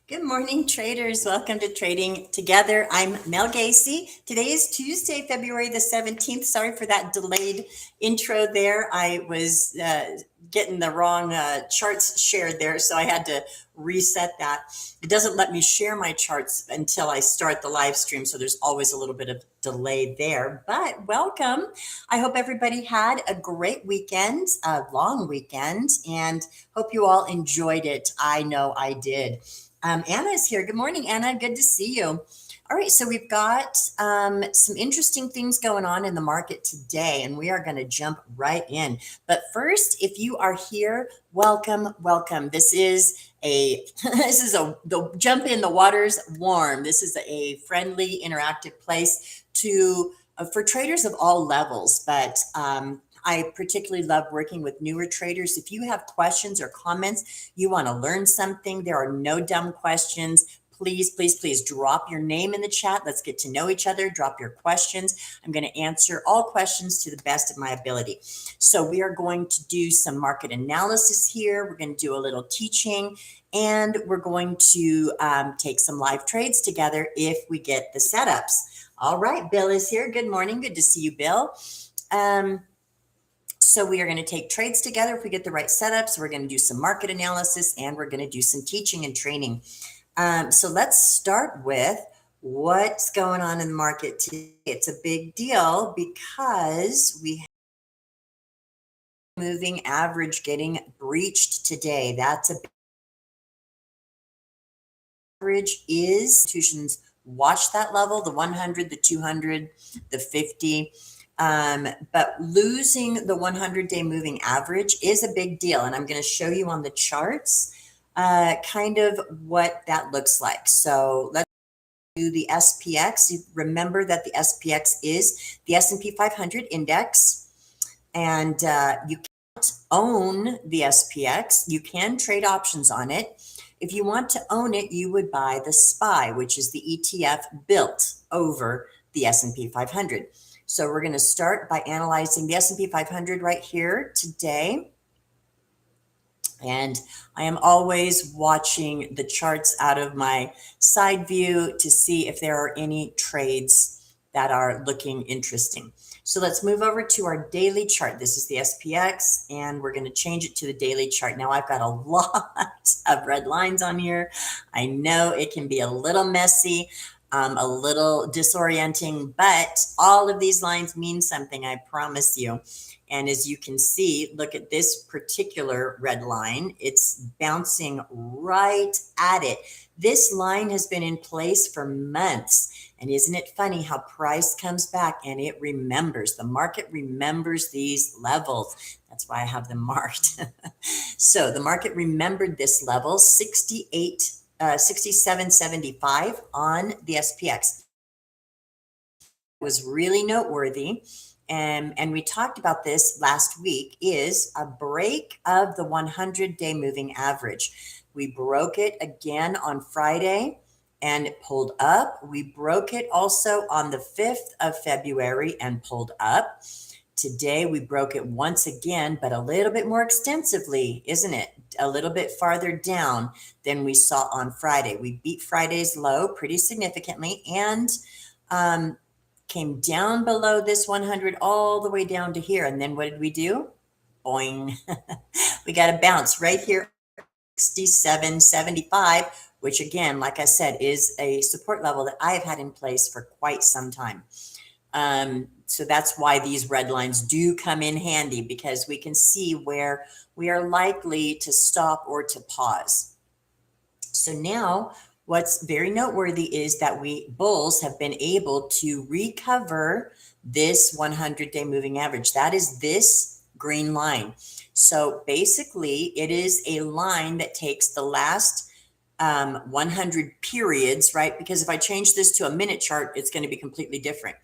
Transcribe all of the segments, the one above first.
Good morning, traders. Welcome to Trading Together. I'm Mel Gacee. Today is Tuesday, February the 17th. Sorry for that delayed intro there. I was getting the wrong charts shared there, so I had to reset that. It doesn't let me share my charts until I start the live stream, so there's always a little bit of delay there. But welcome. I hope everybody had a great weekend, a long weekend, and hope you all enjoyed it. I know I did. Anna is here. Good morning, Anna. Good to see you. All right, so we've got some interesting things going on in the market today, and we are going to jump right in. But first, if you are here, welcome, welcome. This is the jump in. The water's warm. This is a friendly, interactive place to for traders of all levels, but I particularly love working with newer traders. If you have questions or comments, you want to learn something, there are no dumb questions. Please, please, please drop your name in the chat. Let's get to know each other. Drop your questions. I'm going to answer all questions to the best of my ability. So we are going to do some market analysis here. We're going to do a little teaching, and we're going to take some live trades together if we get the setups. All right, Bill is here. Good morning. Good to see you, Bill. So we are going to take trades together if we get the right setups. We're going to do some market analysis, and we're going to do some teaching and training. So let's start with what's going on in the market today. It's a big deal because we have moving average getting breached today. That's a big average is institutions watch that level, the 100, the 200, the 50. But losing the 100-day moving average is a big deal. And I'm going to show you on the charts kind of what that looks like. So let's do the SPX. You remember that the SPX is the S&P 500 index. And you can't own the SPX. You can trade options on it. If you want to own it, you would buy the SPY, which is the ETF built over the S&P 500. So we're going to start by analyzing the S&P 500 right here today. And I am always watching the charts out of my side view to see if there are any trades that are looking interesting. So let's move over to our daily chart. This is the SPX, and we're going to change it to the daily chart. Now I've got a lot of red lines on here. I know it can be a little messy. A little disorienting, but all of these lines mean something, I promise you. And as you can see, look at this particular red line. It's bouncing right at it. This line has been in place for months. And isn't it funny how price comes back and it remembers, the market remembers these levels. That's why I have them marked. So the market remembered this level, 67.75 on the SPX. It was really noteworthy. And we talked about this last week, is a break of the 100-day moving average. We broke it again on Friday and it pulled up. We broke it also on the 5th of February and pulled up. Today, we broke it once again, but a little bit more extensively, isn't it? A little bit farther down than we saw on Friday. We beat Friday's low pretty significantly and came down below this 100 all the way down to here. And then what did we do? Boing. We got a bounce right here, 67.75, which again, like I said, is a support level that I have had in place for quite some time. So that's why these red lines do come in handy, because we can see where we are likely to stop or to pause. So now what's very noteworthy is that we bulls have been able to recover this 100-day moving average. That is this green line. So basically it is a line that takes the last 100 periods, right? Because if I change this to a minute chart, it's going to be completely different.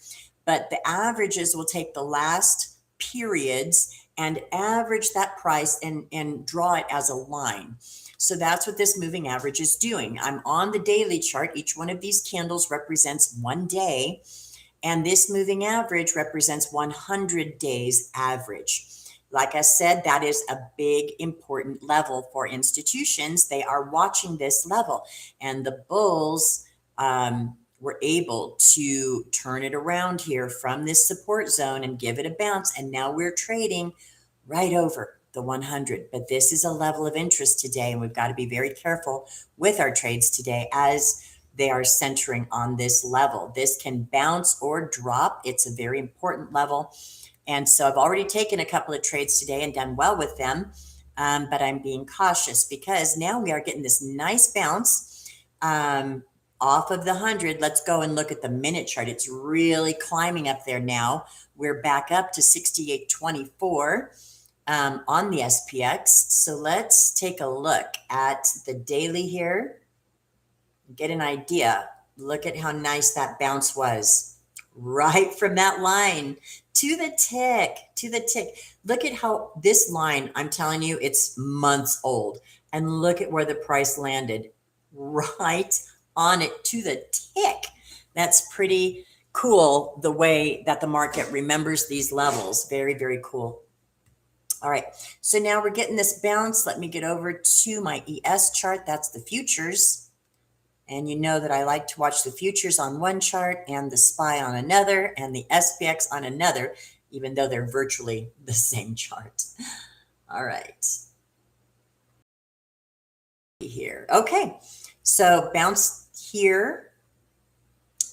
But the averages will take the last periods and average that price and draw it as a line. So that's what this moving average is doing. I'm on the daily chart. Each one of these candles represents one day, and this moving average represents 100 days average. Like I said, that is a big, important level for institutions. They are watching this level, and the bulls were able to turn it around here from this support zone and give it a bounce. And now we're trading right over the 100. But this is a level of interest today, and we've got to be very careful with our trades today as they are centering on this level. This can bounce or drop. It's a very important level. And so I've already taken a couple of trades today and done well with them. But I'm being cautious because now we are getting this nice bounce off of the 100. Let's go and look at the minute chart. It's really climbing up there now. We're back up to 68.24 on the SPX. So let's take a look at the daily here. Get an idea. Look at how nice that bounce was. Right from that line to the tick, to the tick. Look at how this line, I'm telling you, it's months old. And look at where the price landed. Right on it to the tick. That's pretty cool, the way that the market remembers these levels. Very, very cool. All right, so now we're getting this bounce. Let me get over to my ES chart. That's the futures. And you know that I like to watch the futures on one chart and the SPY on another and the SPX on another, even though they're virtually the same chart. All right. Here. Okay, so bounce here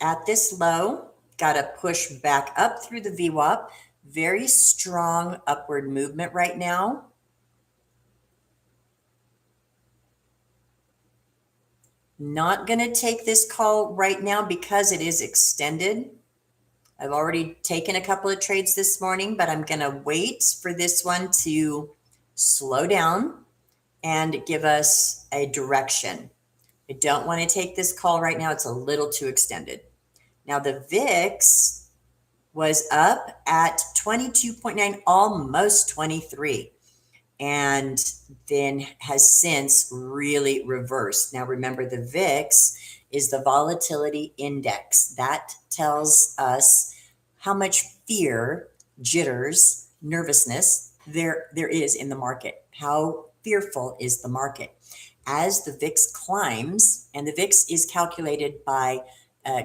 at this low. Got to push back up through the VWAP. Very strong upward movement right now. Not going to take this call right now because it is extended. I've already taken a couple of trades this morning, but I'm going to wait for this one to slow down and give us a direction. I don't want to take this call right now. It's a little too extended. Now the VIX was up at 22.9, almost 23. And then has since really reversed. Now, remember, the VIX is the volatility index. That tells us how much fear, jitters, nervousness there is in the market. How fearful is the market? As the VIX climbs, and the VIX is calculated by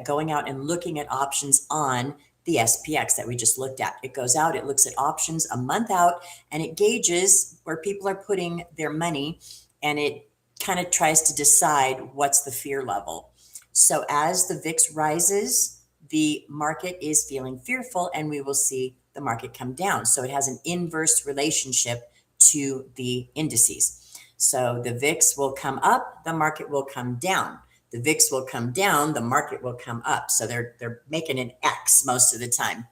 going out and looking at options on the SPX that we just looked at. It goes out, it looks at options a month out, and it gauges where people are putting their money, and it kind of tries to decide what's the fear level. So as the VIX rises, the market is feeling fearful, and we will see the market come down. So it has an inverse relationship to the indices. So the VIX will come up, the market will come down. The VIX will come down, the market will come up. So they're making an X most of the time.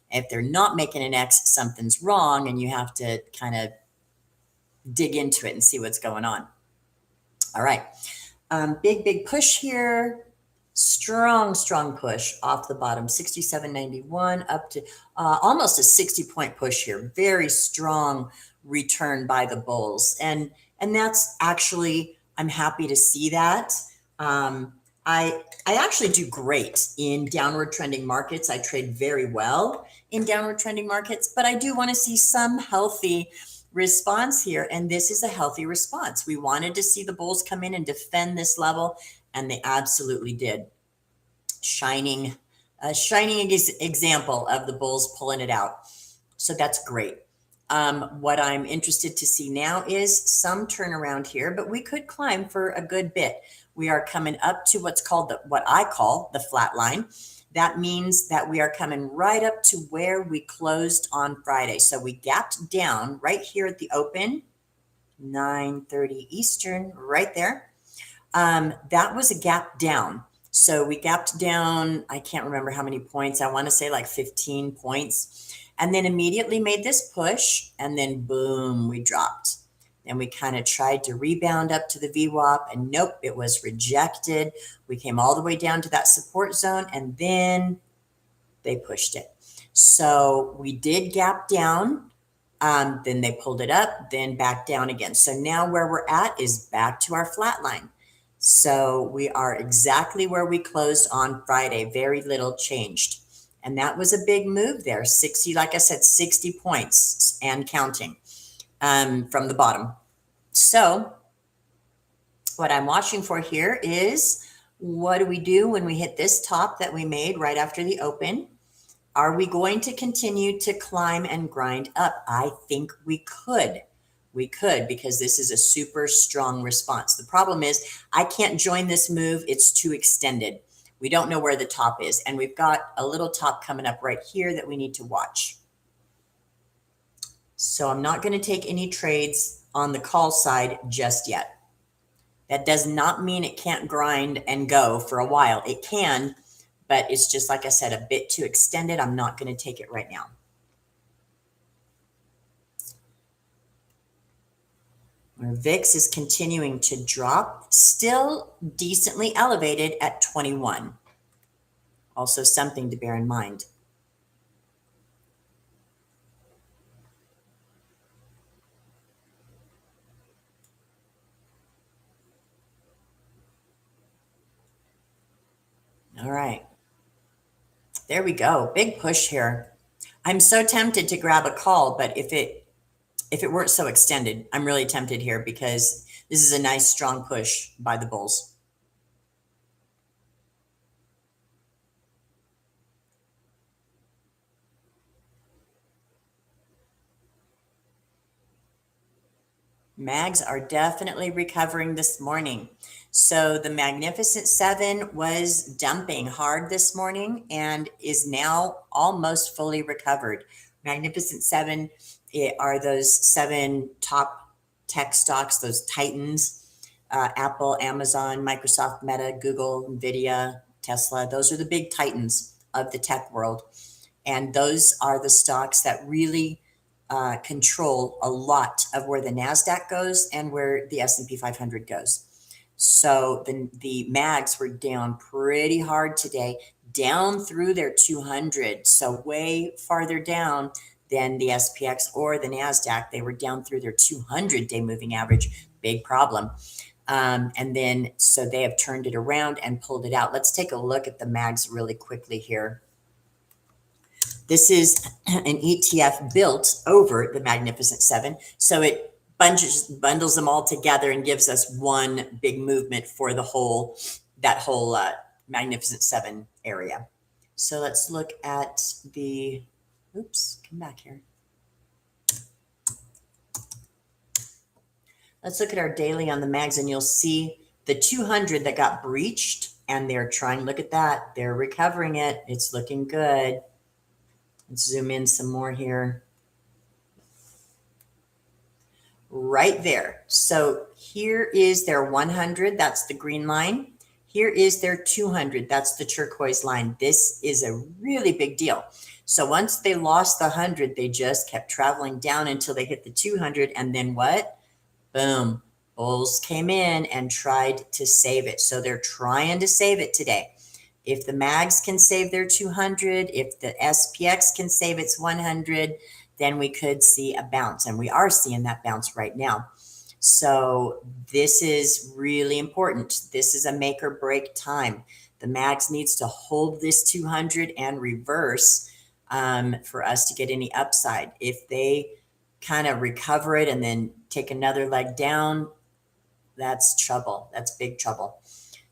If they're not making an X, something's wrong, and you have to kind of dig into it and see what's going on. All right. Big push here. Strong push off the bottom, 67.91 up to almost a 60-point push here. Very strong return by the bulls. And that's actually, I'm happy to see that. I actually do great in downward trending markets. I trade very well in downward trending markets, but I do want to see some healthy response here. And this is a healthy response. We wanted to see the bulls come in and defend this level, and they absolutely did. Shining example of the bulls pulling it out. So that's great. What I'm interested to see now is some turnaround here, but we could climb for a good bit. We are coming up to what's called what I call the flat line. That means that we are coming right up to where we closed on Friday. So we gapped down right here at the open, 9:30 Eastern, right there. That was a gap down. So we gapped down, I can't remember how many points. I want to say like 15 points. And then immediately made this push, and then boom, we dropped. And we kind of tried to rebound up to the VWAP, and nope, it was rejected. We came all the way down to that support zone, and then they pushed it. So we did gap down, then they pulled it up, then back down again. So now where we're at is back to our flat line. So we are exactly where we closed on Friday. Very little changed. And that was a big move there. 60, like I said, 60 points and counting from the bottom. So what I'm watching for here is, what do we do when we hit this top that we made right after the open? Are we going to continue to climb and grind up? I think we could. We could, because this is a super strong response. The problem is I can't join this move. It's too extended. We don't know where the top is. And we've got a little top coming up right here that we need to watch. So I'm not going to take any trades on the call side just yet. That does not mean it can't grind and go for a while. It can, but it's just, like I said, a bit too extended. I'm not going to take it right now. Our VIX is continuing to drop, still decently elevated at 21. Also something to bear in mind. All right. There we go. Big push here. I'm so tempted to grab a call, but if it weren't so extended, I'm really tempted here because this is a nice strong push by the bulls. Mags are definitely recovering this morning. So the Magnificent Seven was dumping hard this morning and is now almost fully recovered. Magnificent Seven are those 7 top tech stocks, those titans, Apple, Amazon, Microsoft, Meta, Google, Nvidia, Tesla. Those are the big titans of the tech world. And those are the stocks that really control a lot of where the NASDAQ goes and where the S&P 500 goes. So the mags were down pretty hard today, down through their 200. So way farther down than the SPX or the NASDAQ. They were down through their 200-day moving average. Big problem. And then, so they have turned it around and pulled it out. Let's take a look at the mags really quickly here. This is an ETF built over the Magnificent Seven. So it bundles them all together and gives us one big movement for the whole, that whole Magnificent Seven area. So let's look at the, oops, come back here. Let's look at our daily on the mags, and you'll see the 200 that got breached, and they're trying, look at that. They're recovering it. It's looking good. Let's zoom in some more here. Right there. So here is their 100. That's the green line. Here is their 200. That's the turquoise line. This is a really big deal. So once they lost the 100, they just kept traveling down until they hit the 200. And then what? Boom. Bulls came in and tried to save it. So they're trying to save it today. If the mags can save their 200, if the SPX can save its 100, then we could see a bounce. And we are seeing that bounce right now. So this is really important. This is a make or break time. The mags needs to hold this 200 and reverse for us to get any upside. If they kind of recover it and then take another leg down, that's trouble. That's big trouble.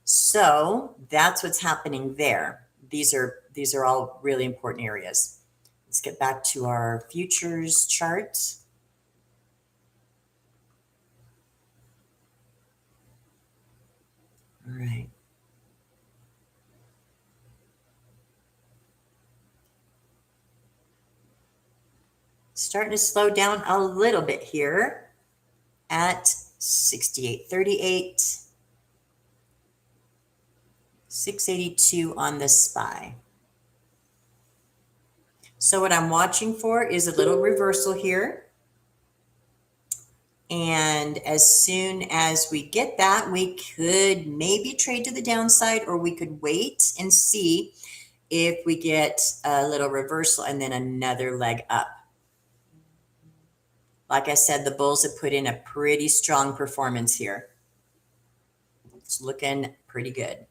So that's what's happening there. These are all really important areas. Let's get back to our futures chart. All right. Starting to slow down a little bit here at 68.38. 682 on the SPY. So what I'm watching for is a little reversal here. And as soon as we get that, we could maybe trade to the downside, or we could wait and see if we get a little reversal and then another leg up. Like I said, the bulls have put in a pretty strong performance here. It's looking pretty good.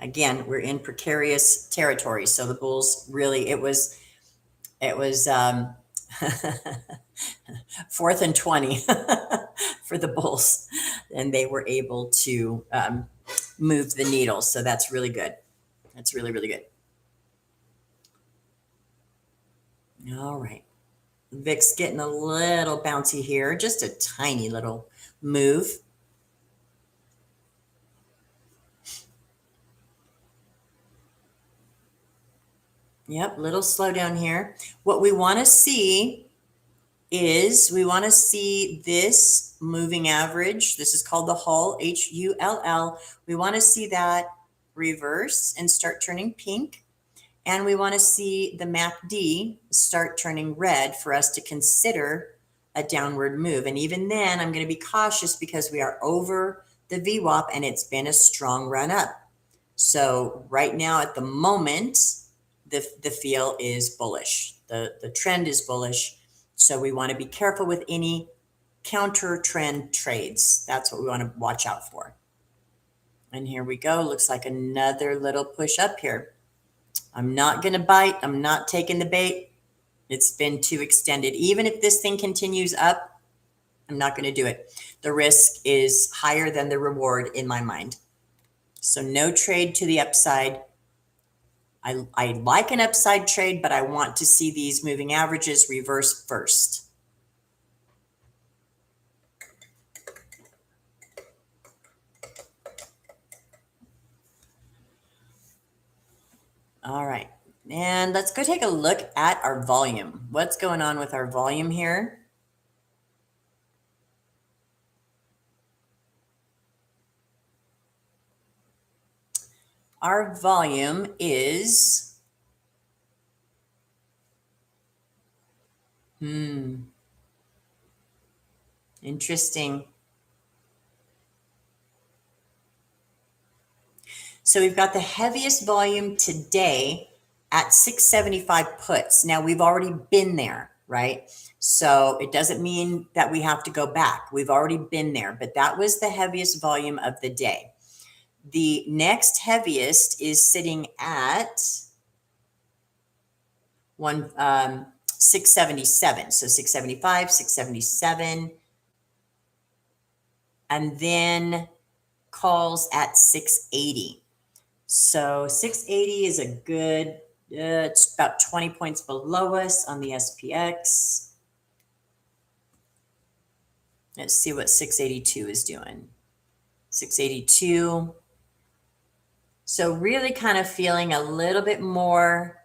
Again, we're in precarious territory. So the bulls really, it was 4th and 20 for the bulls, and they were able to move the needle. So that's really good. That's really, really good. All right. VIX getting a little bouncy here, just a tiny little move. Yep, little slowdown here. What we want to see is we want to see this moving average. This is called the Hull, Hull. We want to see that reverse and start turning pink. And we want to see the MACD start turning red for us to consider a downward move. And even then, I'm going to be cautious because we are over the VWAP and it's been a strong run up. So right now at the moment, the feel is bullish. The trend is bullish. So we want to be careful with any counter trend trades. That's what we want to watch out for. And here we go. Looks like another little push up here. I'm not going to bite. I'm not taking the bait. It's been too extended. Even if this thing continues up, I'm not going to do it. The risk is higher than the reward in my mind. So no trade to the upside. I like an upside trade, but I want to see these moving averages reverse first. All right. And let's go take a look at our volume. What's going on with our volume here? Our volume is interesting. So we've got the heaviest volume today at 675 puts. Now we've already been there, right? So it doesn't mean that we have to go back. We've already been there, but that was the heaviest volume of the day. The next heaviest is sitting at 677. So 675, 677, and then calls at 680. So 680 is a good, it's about 20 points below us on the SPX. Let's see what 682 is doing. 682. So really kind of feeling a little bit more,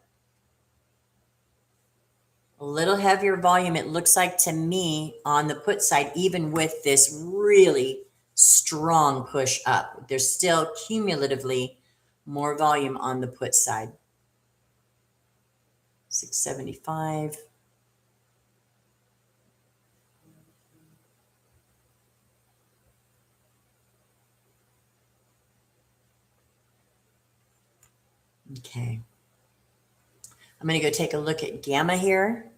a little heavier volume, it looks like to me on the put side, even with this really strong push up. There's still cumulatively more volume on the put side. 675. Okay. I'm going to go take a look at gamma here.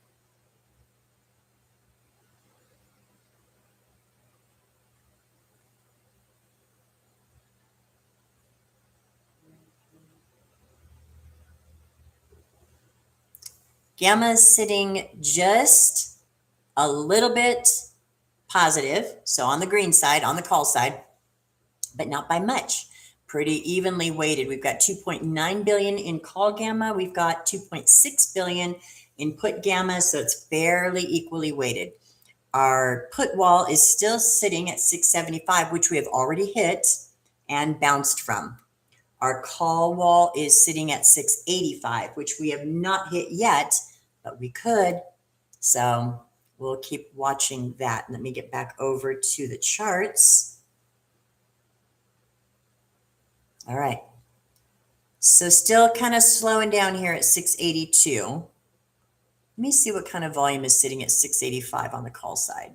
Gamma is sitting just a little bit positive. So on the green side, on the call side, but not by much. Pretty evenly weighted. We've got 2.9 billion in call gamma. We've got 2.6 billion in put gamma. So it's fairly equally weighted. Our put wall is still sitting at 675, which we have already hit and bounced from. Our call wall is sitting at 685, which we have not hit yet, but we could. So we'll keep watching that. Let me get back over to the charts. All right. So still kind of slowing down here at 682. Let me see what kind of volume is sitting at 685 on the call side.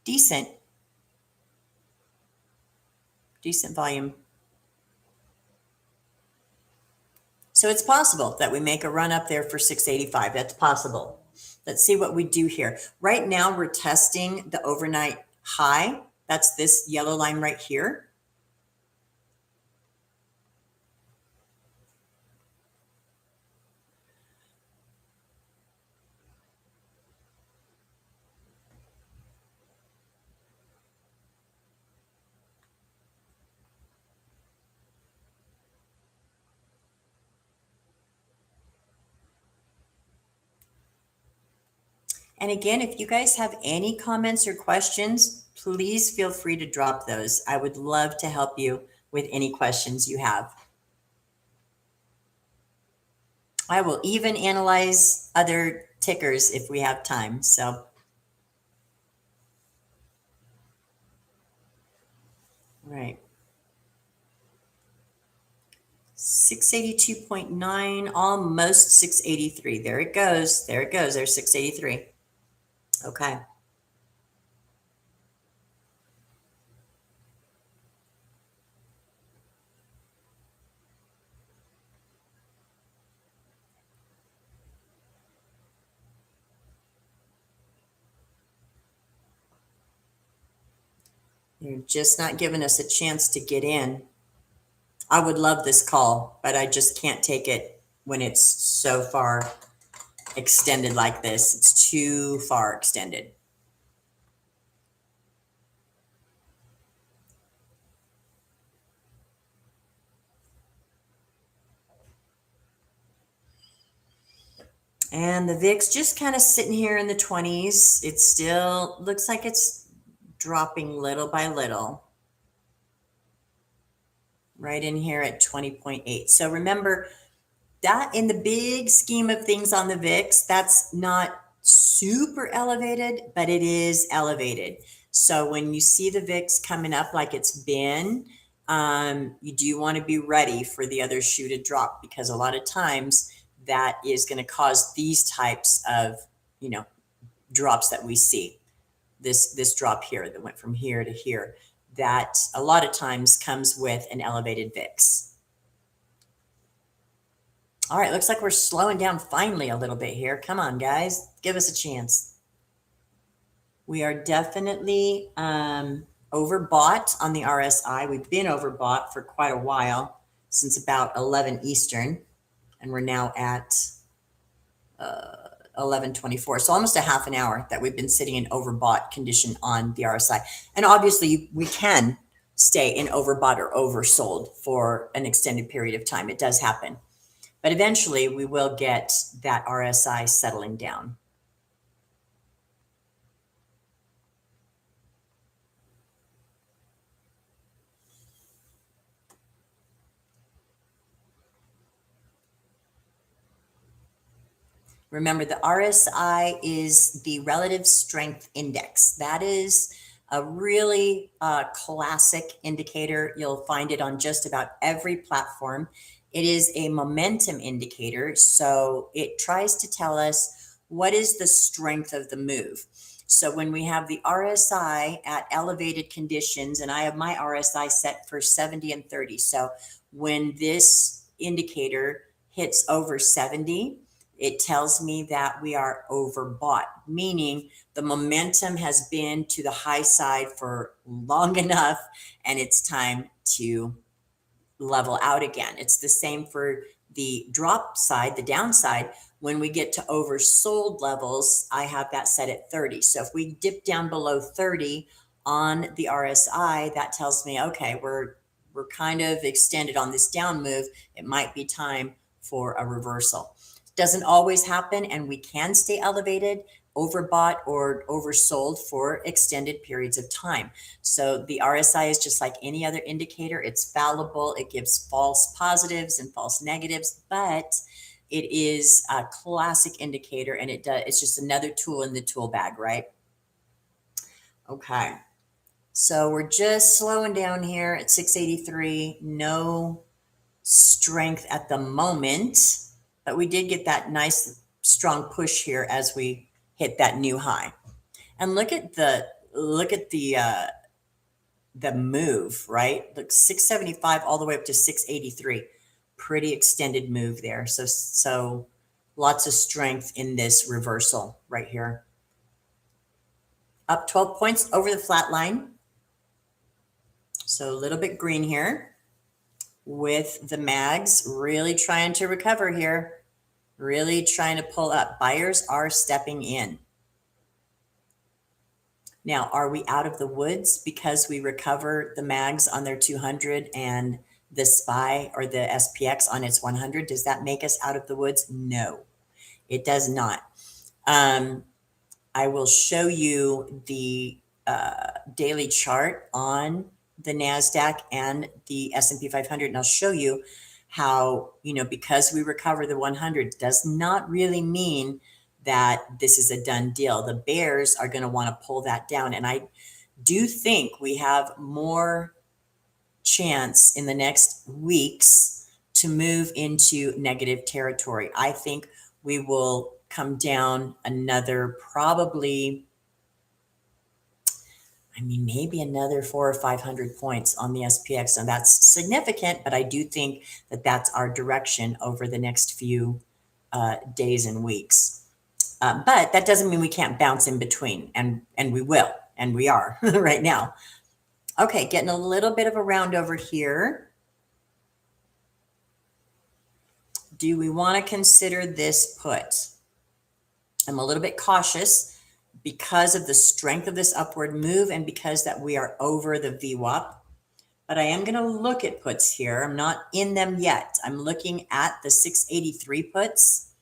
Decent volume. So it's possible that we make a run up there for 685. That's possible. Let's see what we do here. Right now, we're testing the overnight high. That's this yellow line right here. And again, if you guys have any comments or questions, please feel free to drop those. I would love to help you with any questions you have. I will even analyze other tickers if we have time. So, right. 682.9, almost 683. There it goes. There it goes. There's 683. Okay. You're just not giving us a chance to get in. I would love this call, but I just can't take it when it's so far extended like this. It's too far extended. And the VIX just kind of sitting here in the 20s. It still looks like it's dropping little by little. Right in here at 20.8. So remember that in the big scheme of things on the VIX, that's not super elevated, but it is elevated. So when you see the VIX coming up like it's been, you do want to be ready for the other shoe to drop, because a lot of times that is going to cause these types of, drops that we see. This drop here that went from here to here, that a lot of times comes with an elevated VIX. All right, looks like we're slowing down finally a little bit here. Come on, guys, give us a chance. We are definitely overbought on the RSI. We've been overbought for quite a while, since about 11 Eastern, and we're now at 11:24. So almost a half an hour that we've been sitting in overbought condition on the RSI. And obviously we can stay in overbought or oversold for an extended period of time. It does happen. But eventually we will get that RSI settling down. Remember, the RSI is the relative strength index. That is a really classic indicator. You'll find it on just about every platform. It is a momentum indicator. So it tries to tell us what is the strength of the move. So when we have the RSI at elevated conditions, and I have my RSI set for 70 and 30. So when this indicator hits over 70, it tells me that we are overbought, meaning the momentum has been to the high side for long enough and it's time to level out again. It's the same for the drop side, the downside. When we get to oversold levels, I have that set at 30. So if we dip down below 30 on the RSI, that tells me, okay, we're kind of extended on this down move. It might be time for a reversal. Doesn't always happen, and we can stay elevated, overbought or oversold for extended periods of time. So the RSI is just like any other indicator. It's fallible. It gives false positives and false negatives, but it is a classic indicator, and it's just another tool in the tool bag, right? Okay. So we're just slowing down here at 683. No strength at the moment, but we did get that nice strong push here as we hit that new high. And look at the move, right? Look, 675 all the way up to 683. Pretty extended move there. So lots of strength in this reversal right here. Up 12 points over the flat line. So a little bit green here, with the mags really trying to recover here, really trying to pull up. Buyers are stepping in. Now, are we out of the woods because we recover the mags on their 200 and the SPY or the SPX on its 100? Does that make us out of the woods? No, it does not. I will show you the daily chart on the NASDAQ and the S&P 500, and I'll show you how, because we recover the 100 does not really mean that this is a done deal. The bears are going to want to pull that down, and I do think we have more chance in the next weeks to move into negative territory. I think we will come down another probably, maybe another 400 or 500 points on the SPX. And that's significant, but I do think that that's our direction over the next few days and weeks. But that doesn't mean we can't bounce in between, and we will, and we are right now. Okay, getting a little bit of a round over here. Do we want to consider this put? I'm a little bit cautious because of the strength of this upward move and because that we are over the VWAP. But I am going to look at puts here. I'm not in them yet. I'm looking at the 683 puts.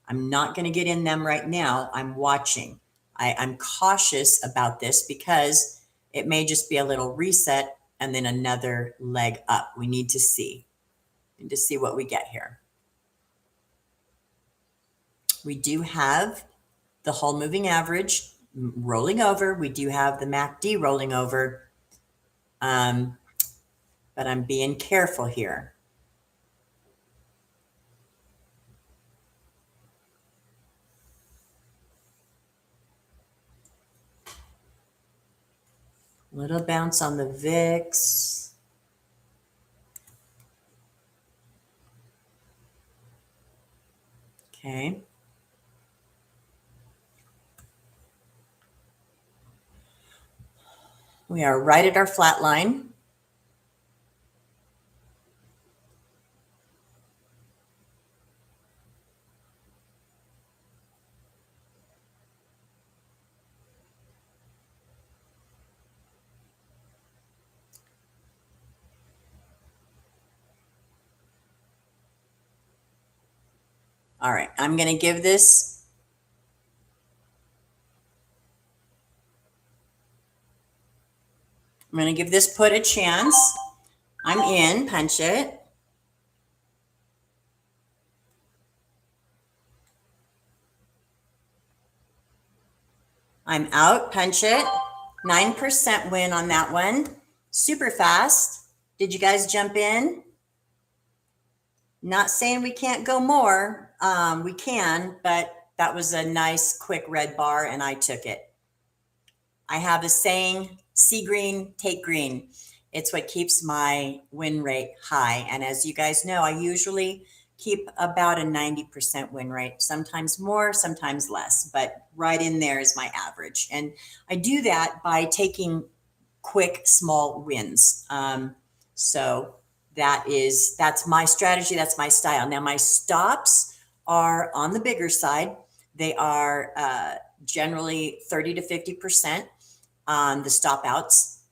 I'm not going to get in them right now. I'm watching. I'm cautious about this because it may just be a little reset and then another leg up. We need to see. What we get here. We do have the whole moving average rolling over. We do have the MACD rolling over. But I'm being careful here. Little bounce on the VIX. Okay. We are right at our flat line. All right, I'm going to give this put a chance. I'm in, punch it. I'm out, punch it. 9% win on that one. Super fast. Did you guys jump in? Not saying we can't go more. We can, but that was a nice quick red bar and I took it. I have a saying, see green, take green. It's what keeps my win rate high. And as you guys know, I usually keep about a 90% win rate, sometimes more, sometimes less, but right in there is my average. And I do that by taking quick, small wins. So that's my strategy. That's my style. Now my stops are on the bigger side. They are generally 30 to 50% on the stop outs.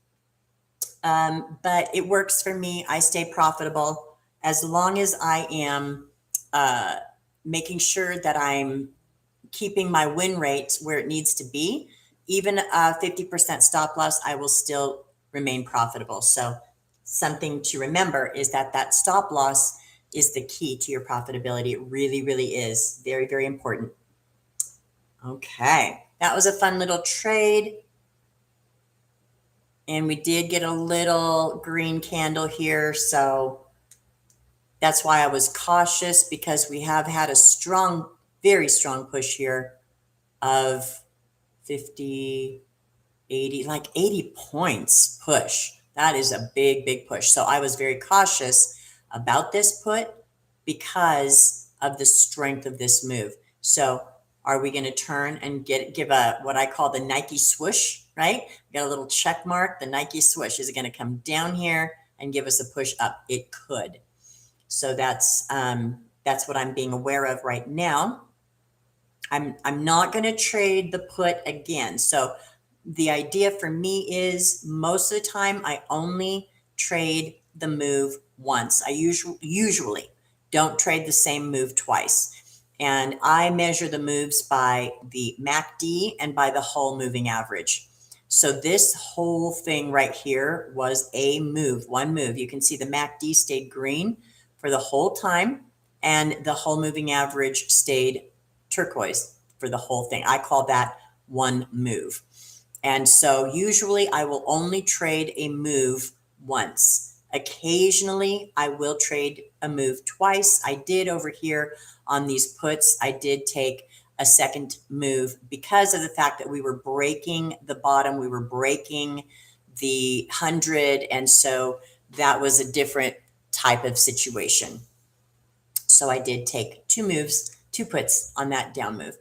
But it works for me. I stay profitable as long as I am making sure that I'm keeping my win rate where it needs to be. Even a 50% stop loss, I will still remain profitable. So something to remember is that stop loss is the key to your profitability. It really, really is very, very important. Okay, that was a fun little trade. And we did get a little green candle here. So that's why I was cautious, because we have had a strong, very strong push here of 50, 80, like 80 points push. That is a big, big push. So I was very cautious about this put because of the strength of this move. So are we going to turn and give a what I call the Nike swoosh, right? We got a little check mark, the Nike swoosh. Is it going to come down here and give us a push up? It could. So that's what I'm being aware of right now. I'm not going to trade the put again. So the idea for me is most of the time I only trade the move once. I usually don't trade the same move twice. And I measure the moves by the MACD and by the whole moving average. So this whole thing right here was a move, one move. You can see the MACD stayed green for the whole time, and the whole moving average stayed turquoise for the whole thing. I call that one move. And so usually I will only trade a move once. Occasionally I will trade a move twice. I did over here on these puts. I did take a second move because of the fact that we were breaking the bottom. We were breaking the 100. And so that was a different type of situation. So I did take two moves, two puts on that down move.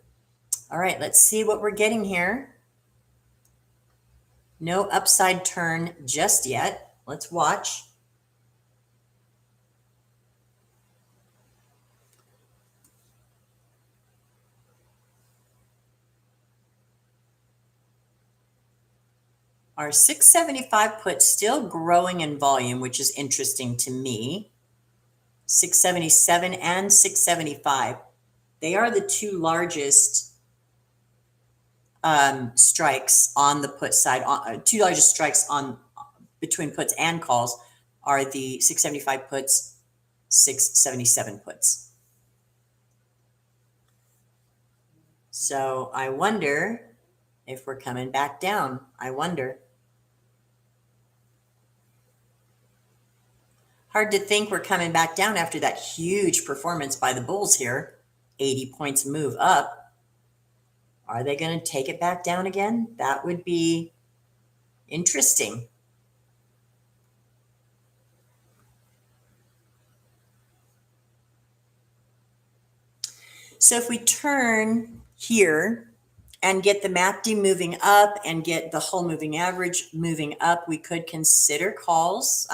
All right, let's see what we're getting here. No upside turn just yet. Let's watch. Our 675 put still growing in volume, which is interesting to me. 677 and 675. They are the two largest strikes on the put side. Two largest strikes on between puts and calls are the 675 puts, 677 puts. So I wonder if we're coming back down. I wonder. Hard to think we're coming back down after that huge performance by the Bulls here. 80 points move up. Are they going to take it back down again? That would be interesting. So if we turn here and get the MACD moving up and get the whole moving average moving up, we could consider calls.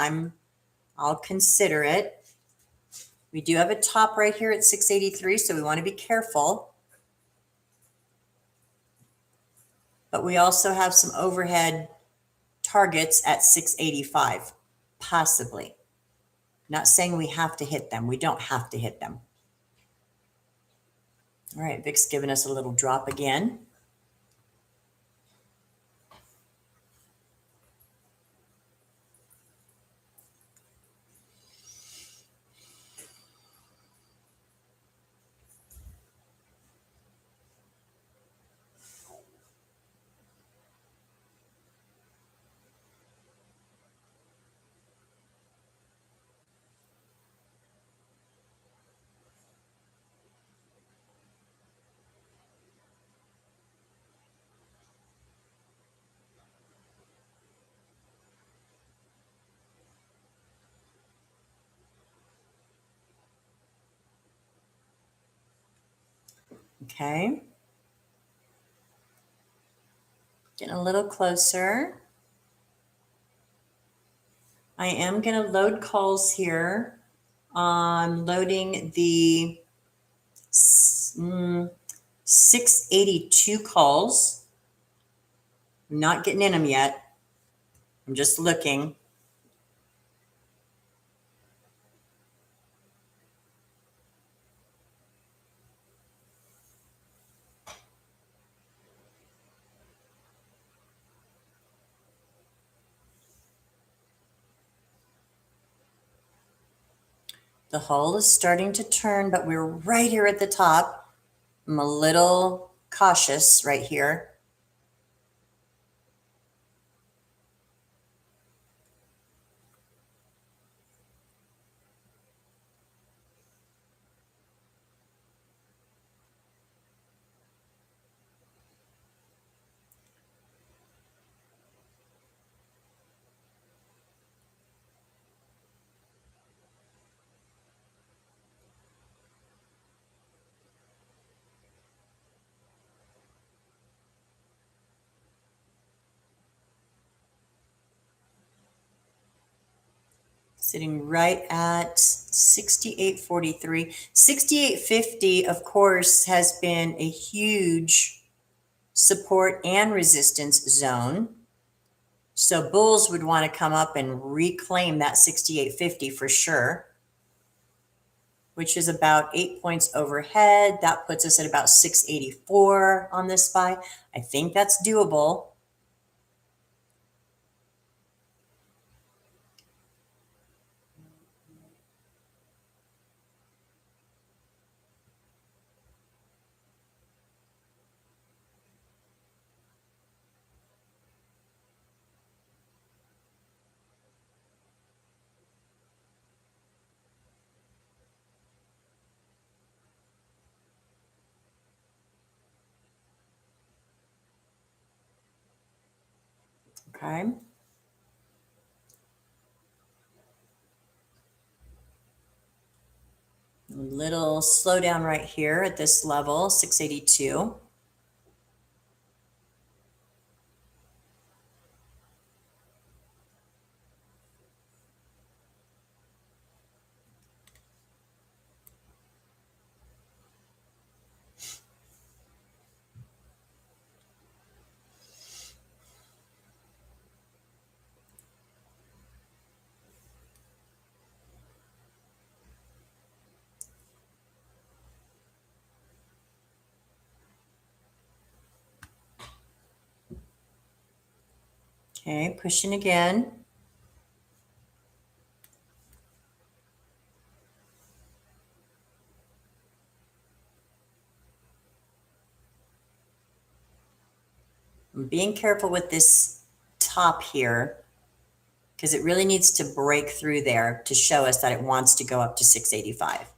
I'll consider it. We do have a top right here at 683, so we want to be careful. But we also have some overhead targets at 685, possibly. Not saying we have to hit them. We don't have to hit them. All right, VIX's giving us a little drop again. Okay. Getting a little closer. I am going to load calls here. I'm loading the 682 calls. I'm not getting in them yet. I'm just looking. The hull is starting to turn, but we're right here at the top. I'm a little cautious right here. Sitting right at 68.43. 68.50, of course, has been a huge support and resistance zone. So bulls would want to come up and reclaim that 68.50 for sure. which is about 8 points overhead. That puts us at about 684 on this SPY. I think that's doable. Okay. A little slowdown right here at this level, 682. Okay, pushing again. I'm being careful with this top here because it really needs to break through there to show us that it wants to go up to 685.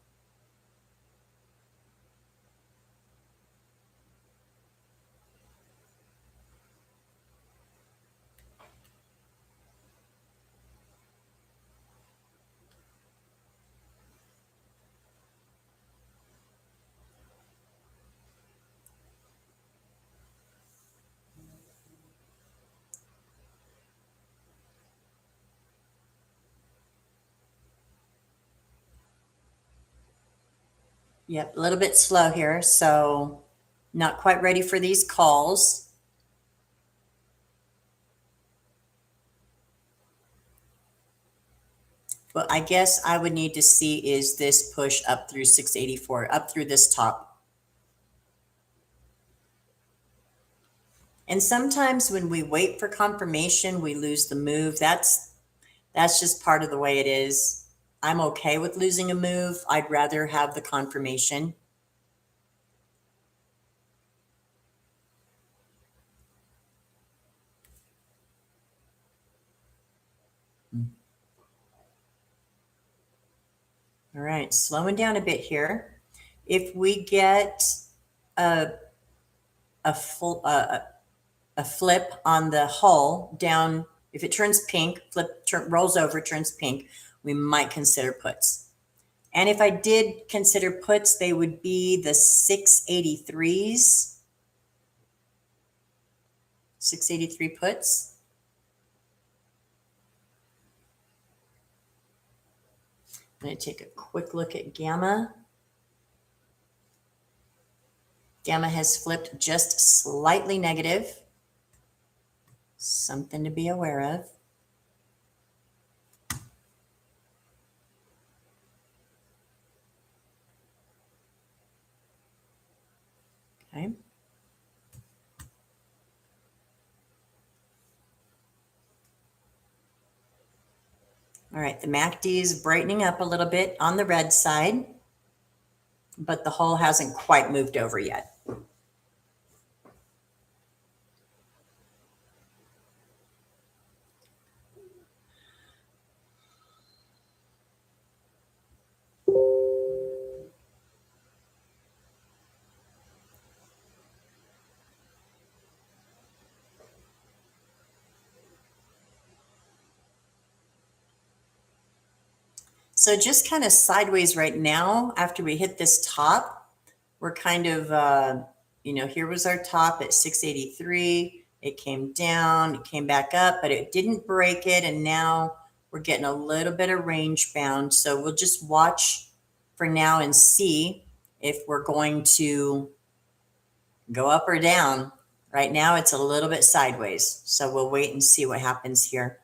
Yep, a little bit slow here, so not quite ready for these calls. What I guess I would need to see is this push up through 684, up through this top. And sometimes when we wait for confirmation, we lose the move. That's just part of the way it is. I'm okay with losing a move. I'd rather have the confirmation. All right, slowing down a bit here. If we get a full a flip on the hull down, if it turns pink, rolls over, turns pink, we might consider puts. And if I did consider puts, they would be the 683s, 683 puts. I'm going to take a quick look at Gamma. Gamma has flipped just slightly negative. Something to be aware of. Okay. All right, the MACD is brightening up a little bit on the red side, but the hull hasn't quite moved over yet. So just kind of sideways right now, after we hit this top, we're kind of, here was our top at 683. It came down, it came back up, but it didn't break it. And now we're getting a little bit of range bound. So we'll just watch for now and see if we're going to go up or down. Right now, it's a little bit sideways. So we'll wait and see what happens here.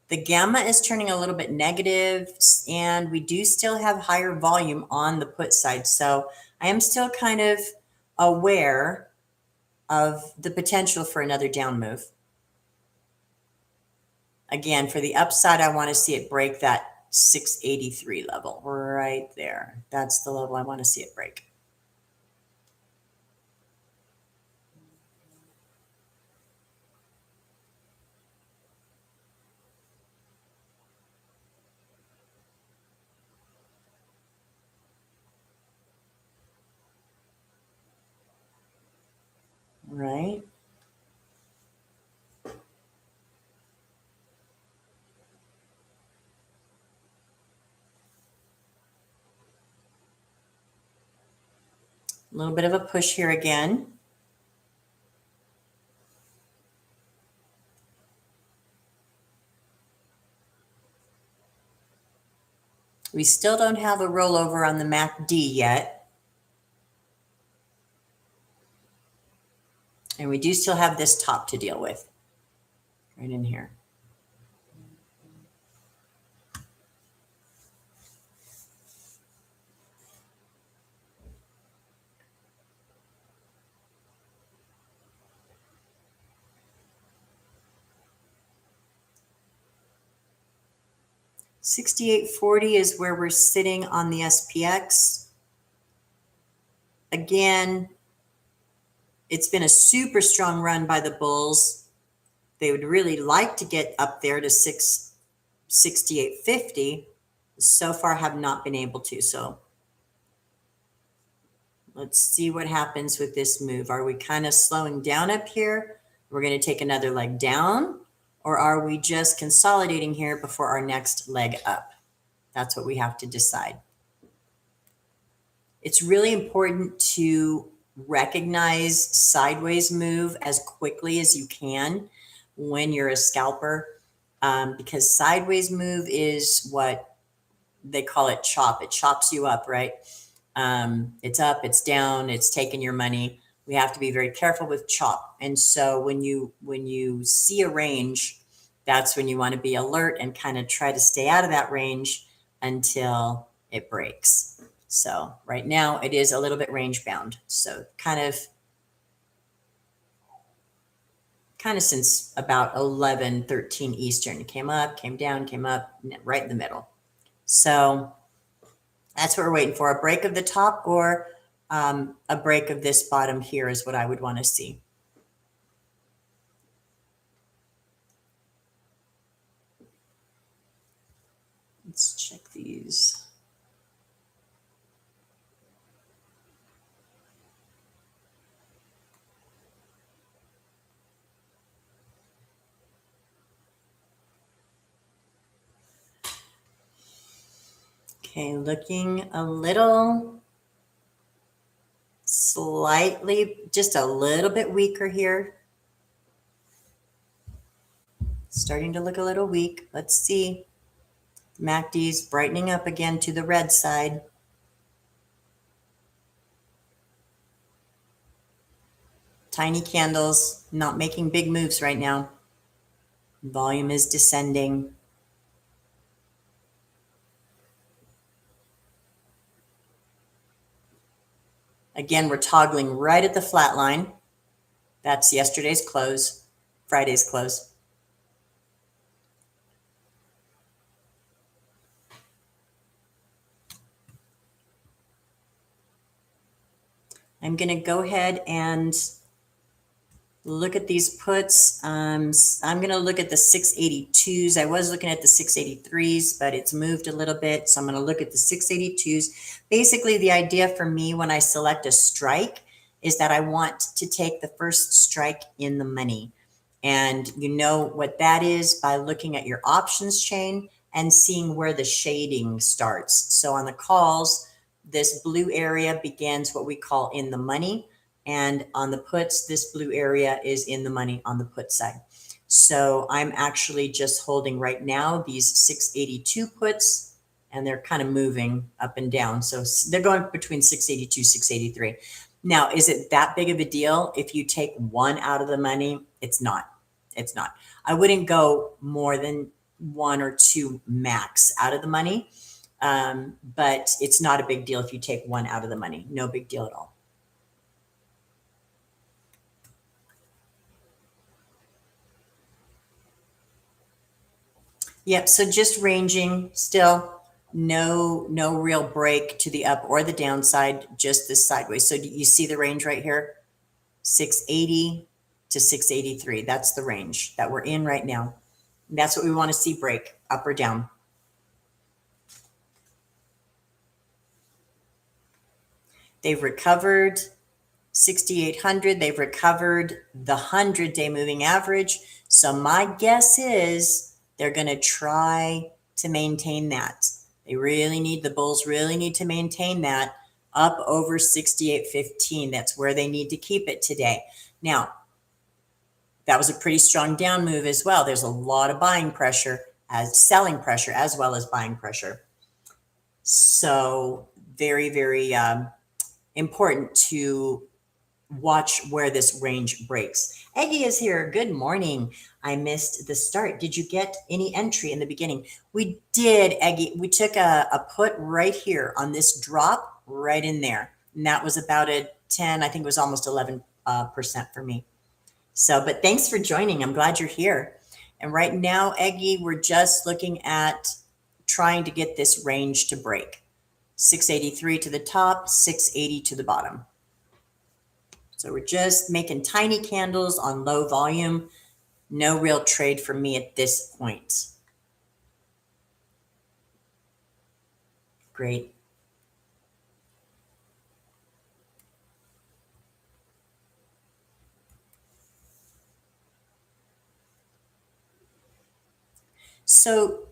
The gamma is turning a little bit negative, and we do still have higher volume on the put side. So I am still kind of aware of the potential for another down move. Again, for the upside, I want to see it break that 683 level right there. That's the level I want to see it break. Right. A little bit of a push here again. We still don't have a rollover on the MACD yet. And we do still have this top to deal with right in here. $68.40 is where we're sitting on the SPX. Again, it's been a super strong run by the bulls. They would really like to get up there to 68.50. So far have not been able to. So let's see what happens with this move. Are we kind of slowing down up here? We're going to take another leg down, or are we just consolidating here before our next leg up? That's what we have to decide. It's really important to recognize sideways move as quickly as you can when you're a scalper, because sideways move is what they call it chop. It chops you up, right? It's up, it's down, it's taking your money. We have to be very careful with chop. And so when you see a range, that's when you want to be alert and kind of try to stay out of that range until it breaks. So right now it is a little bit range bound. So kind of since about 11:13 Eastern, came up, came down, came up, right in the middle. So that's what we're waiting for. A break of the top or a break of this bottom here is what I would want to see. Let's check these. Okay, looking a little slightly, just a little bit weaker here. Starting to look a little weak. Let's see. MACD's brightening up again to the red side. Tiny candles, not making big moves right now. Volume is descending. Again, we're toggling right at the flat line. That's yesterday's close, Friday's close. I'm going to go ahead and look at these puts. I'm going to look at the 682s. I was looking at the 683s, but it's moved a little bit. So I'm going to look at the 682s. Basically, the idea for me when I select a strike is that I want to take the first strike in the money. And you know what that is by looking at your options chain and seeing where the shading starts. So on the calls, this blue area begins what we call in the money. And on the puts, this blue area is in the money on the put side. So I'm actually just holding right now these 682 puts, and they're kind of moving up and down. So they're going between 682, 683. Now, is it that big of a deal if you take one out of the money? It's not. It's not. I wouldn't go more than 1 or 2 max out of the money. But it's not a big deal if you take 1 out of the money. No big deal at all. Yep. So just ranging still, no real break to the up or the downside, just this sideways. So you see the range right here, 680 to 683. That's the range that we're in right now. That's what we want to see break, up or down. They've recovered 6,800. They've recovered the 100-day moving average. So my guess is they're going to try to maintain that. They really need, the bulls really need to maintain that up over 68.15. That's where they need to keep it today. Now, that was a pretty strong down move as well. There's a lot of buying pressure, as selling pressure, as well as buying pressure. So very, very important to watch where this range breaks. Eggie is here. Good morning. I missed the start. Did you get any entry in the beginning? We did, Eggie. We took a put right here on this drop right in there. And that was about a 10, I think it was almost 11% for me. So, but thanks for joining. I'm glad you're here. And right now, Eggie, we're just looking at trying to get this range to break. 683 to the top, 680 to the bottom. So we're just making tiny candles on low volume. No real trade for me at this point. Great. So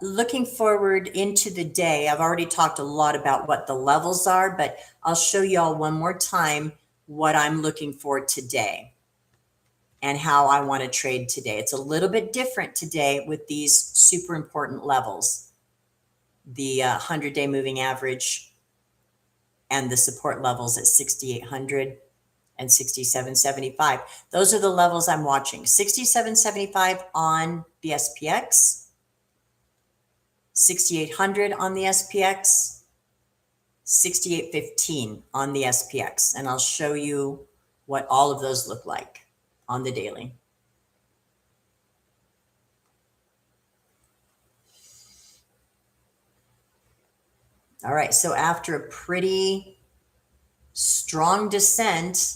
looking forward into the day, I've already talked a lot about what the levels are, but I'll show you all one more time what I'm looking for today and how I want to trade today. It's a little bit different today with these super important levels, the 100-day moving average and the support levels at 6,800 and 67.75. Those are the levels I'm watching. 67.75 on the SPX, 6,800 on the SPX, 68.15 on the SPX. And I'll show you what all of those look like on the daily. All right, so after a pretty strong descent,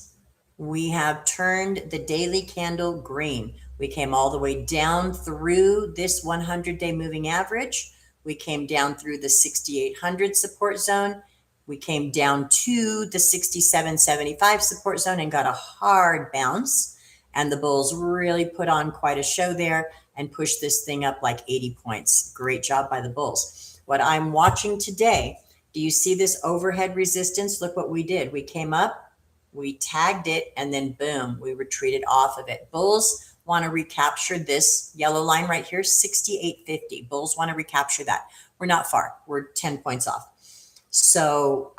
we have turned the daily candle green. We came all the way down through this 100-day moving average. We came down through the 6,800 support zone. We came down to the 67.75 support zone and got a hard bounce. And the bulls really put on quite a show there and pushed this thing up like 80 points. Great job by the bulls. What I'm watching today, do you see this overhead resistance? Look what we did. We came up, we tagged it, and then boom, we retreated off of it. Bulls want to recapture this yellow line right here, 68.50. Bulls want to recapture that. We're not far. We're 10 points off. So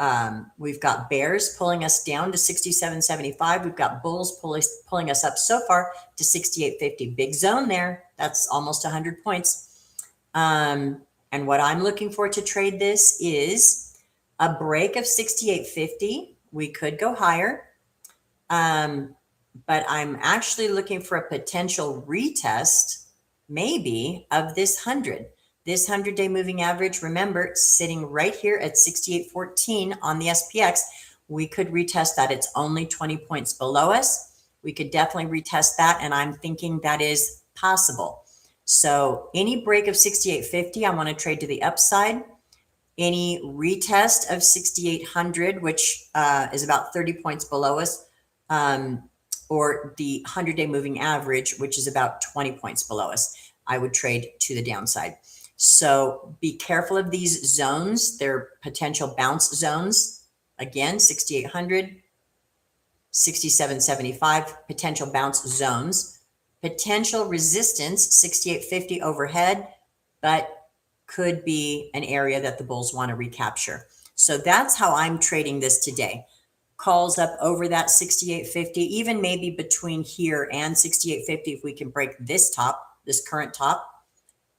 we've got bears pulling us down to 67.75. We've got bulls pulling us up so far to 68.50. Big zone there. That's almost 100 points. And what I'm looking for to trade this is a break of 68.50. We could go higher. But I'm actually looking for a potential retest, maybe, of this 100. This 100-day moving average, remember, sitting right here at 68.14 on the SPX. We could retest that. It's only 20 points below us. We could definitely retest that, and I'm thinking that is possible. So any break of 68.50, I want to trade to the upside. Any retest of 6,800, which is about 30 points below us, or the 100-day moving average, which is about 20 points below us, I would trade to the downside. So be careful of these zones. They're potential bounce zones. Again, 6,800, 67.75, potential bounce zones. Potential resistance, 68.50 overhead, but could be an area that the bulls want to recapture. So that's how I'm trading this today. Calls up over that 68.50, even maybe between here and 68.50 if we can break this top, this current top,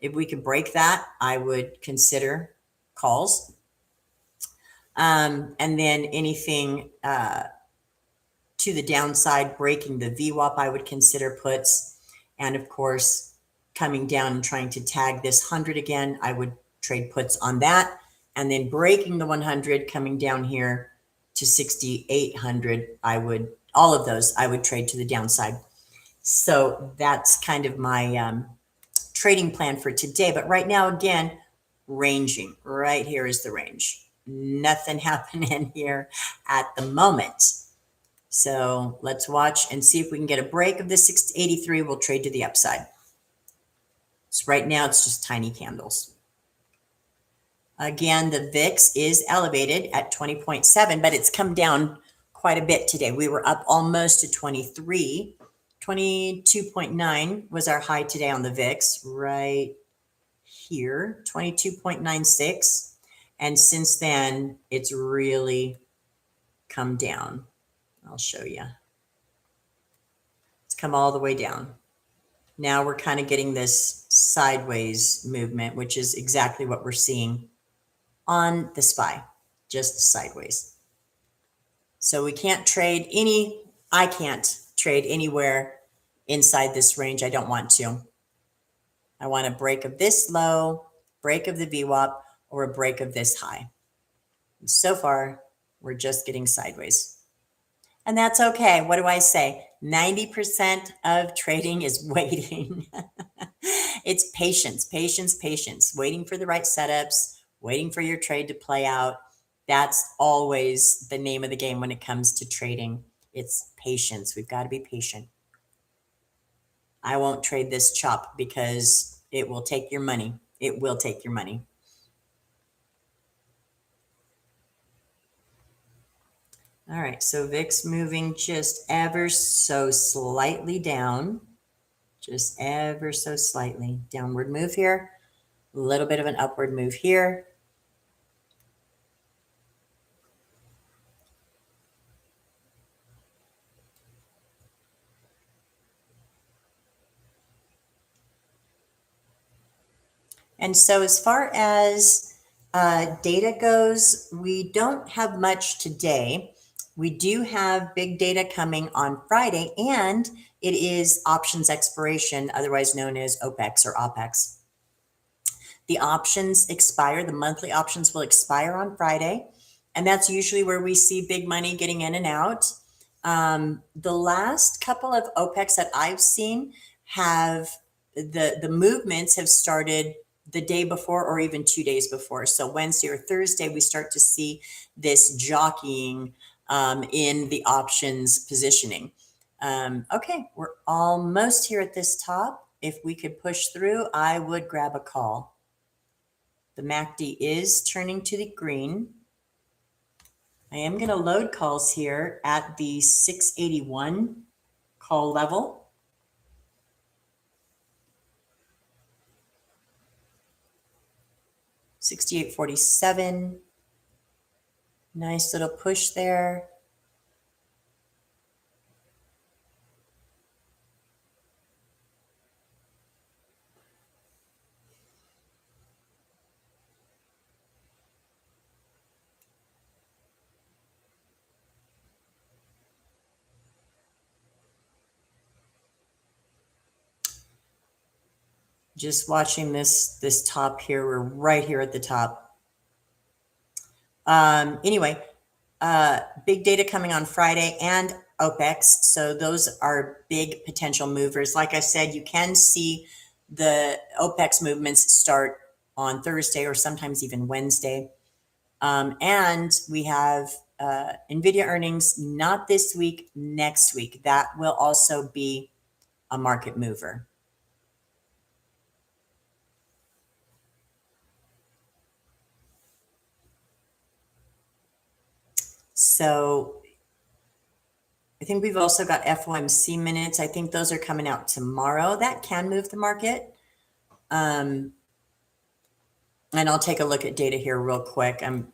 If we could break that, I would consider calls. And then anything to the downside, breaking the VWAP, I would consider puts. And of course, coming down and trying to tag this 100 again, I would trade puts on that. And then breaking the 100, coming down here to 6,800, all of those, I would trade to the downside. So that's kind of my trading plan for today. But right now, again, ranging. Right here is the range. Nothing happening here at the moment. So let's watch and see if we can get a break of the 683. We'll trade to the upside. So right now it's just tiny candles. Again, the VIX is elevated at 20.7, but it's come down quite a bit today. We were up almost to 23. 22.9 was our high today on the VIX, right here, 22.96. And since then, it's really come down. I'll show you. It's come all the way down. Now we're kind of getting this sideways movement, which is exactly what we're seeing on the SPY, just sideways. So we can't trade I can't trade anywhere inside this range. I don't want to. I want a break of this low, break of the VWAP, or a break of this high. And so far, we're just getting sideways. And that's okay. What do I say? 90% of trading is waiting. It's patience, patience, patience, waiting for the right setups, waiting for your trade to play out. That's always the name of the game when it comes to trading. It's patience. We've got to be patient. I won't trade this chop because it will take your money. It will take your money. All right, so VIX moving just ever so slightly down, just ever so slightly. Downward move here, a little bit of an upward move here. And so as far as data goes, we don't have much today. We do have big data coming on Friday, and it is options expiration, otherwise known as OPEX or OPEX. The options expire, the monthly options will expire on Friday, and that's usually where we see big money getting in and out. The last couple of OPEX that I've seen have the movements have started the day before or even 2 days before. So Wednesday or Thursday, we start to see this jockeying in the options positioning. Okay, we're almost here at this top. If we could push through, I would grab a call. The MACD is turning to the green. I am going to load calls here at the 681 call level. $68.47. Nice little push there. Just watching this top here. We're right here at the top. Anyway, big data coming on Friday and OPEX. So those are big potential movers. Like I said, you can see the OPEX movements start on Thursday or sometimes even Wednesday. And we have NVIDIA earnings, not this week, next week. That will also be a market mover. So I think we've also got FOMC minutes. I think those are coming out tomorrow. That can move the market. And I'll take a look at data here real quick. I'm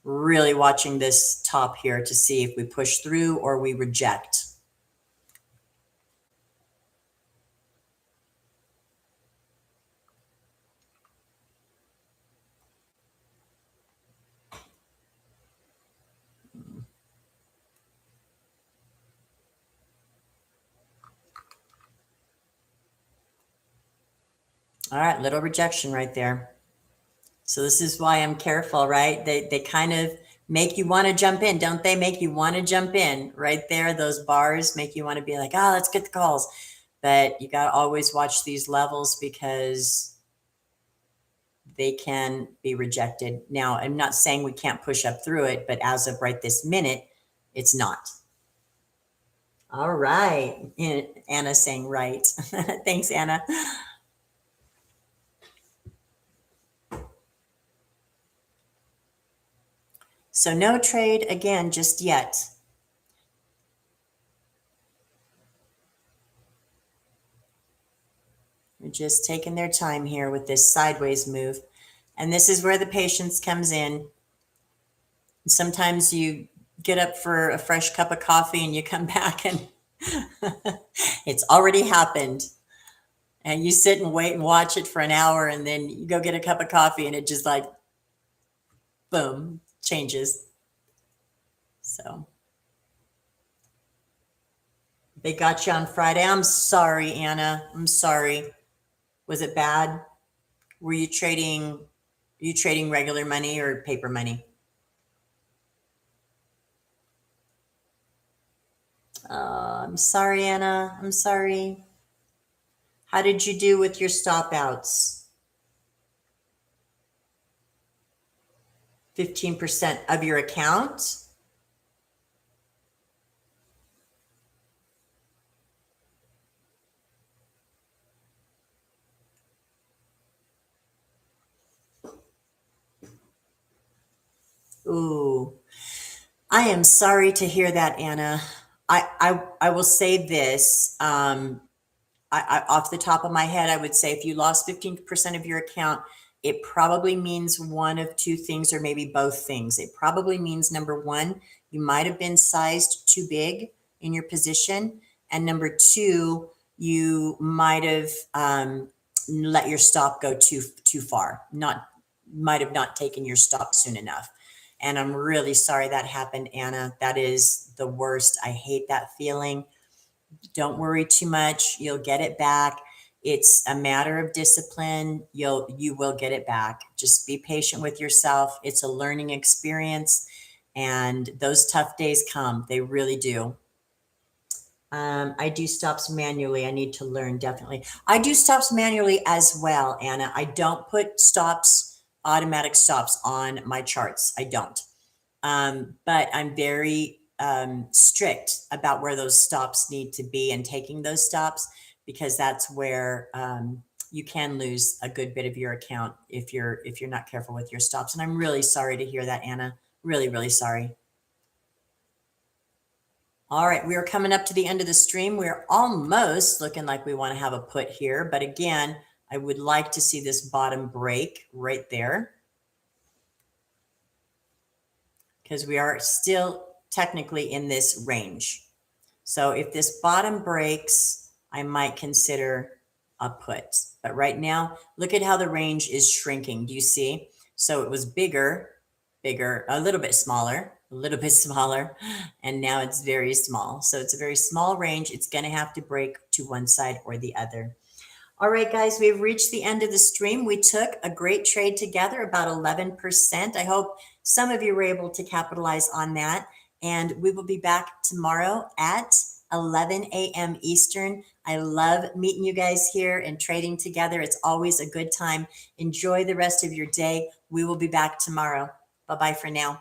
really watching this top here to see if we push through or we reject. All right, little rejection right there. So this is why I'm careful, right? They kind of make you want to jump in, don't they? Make you want to jump in right there. Those bars make you want to be like, oh, let's get the calls. But you got to always watch these levels because they can be rejected. Now, I'm not saying we can't push up through it, but as of right this minute, it's not. All right. Anna saying right. Thanks, Anna. So no trade again just yet. We're just taking their time here with this sideways move. And this is where the patience comes in. Sometimes you get up for a fresh cup of coffee and you come back and it's already happened. And you sit and wait and watch it for an hour and then you go get a cup of coffee and it just like, boom, changes. So they got you on Friday. I'm sorry, Anna. I'm sorry. Was it bad? Were you trading regular money or paper money? I'm sorry, Anna. I'm sorry. How did you do with your stop outs? 15% of your account? Ooh, I am sorry to hear that, Anna. I will say this. Off the top of my head, I would say if you lost 15% of your account, it probably means one of two things or maybe both things. It probably means number one, you might have been sized too big in your position. And number two, you might have let your stop go too far, might have not taken your stop soon enough. And I'm really sorry that happened, Anna. That is the worst. I hate that feeling. Don't worry too much. You'll get it back. It's a matter of discipline. You will get it back. Just be patient with yourself. It's a learning experience and those tough days come. They really do. I do stops manually. I need to learn, definitely. I do stops manually as well, Anna. I don't put automatic stops on my charts. I don't. But I'm very strict about where those stops need to be and taking those stops because that's where you can lose a good bit of your account if you're not careful with your stops. And I'm really sorry to hear that, Anna. Really, really sorry. All right, we are coming up to the end of the stream. We're almost looking like we want to have a put here, but again, I would like to see this bottom break right there, because we are still technically in this range. So if this bottom breaks, I might consider a put. But right now, look at how the range is shrinking. Do you see? So it was bigger, a little bit smaller, and now it's very small. So it's a very small range. It's going to have to break to one side or the other. All right, guys, we've reached the end of the stream. We took a great trade together, about 11%. I hope some of you were able to capitalize on that. And we will be back tomorrow at 11 a.m. Eastern. I love meeting you guys here and trading together. It's always a good time. Enjoy the rest of your day. We will be back tomorrow. Bye-bye for now.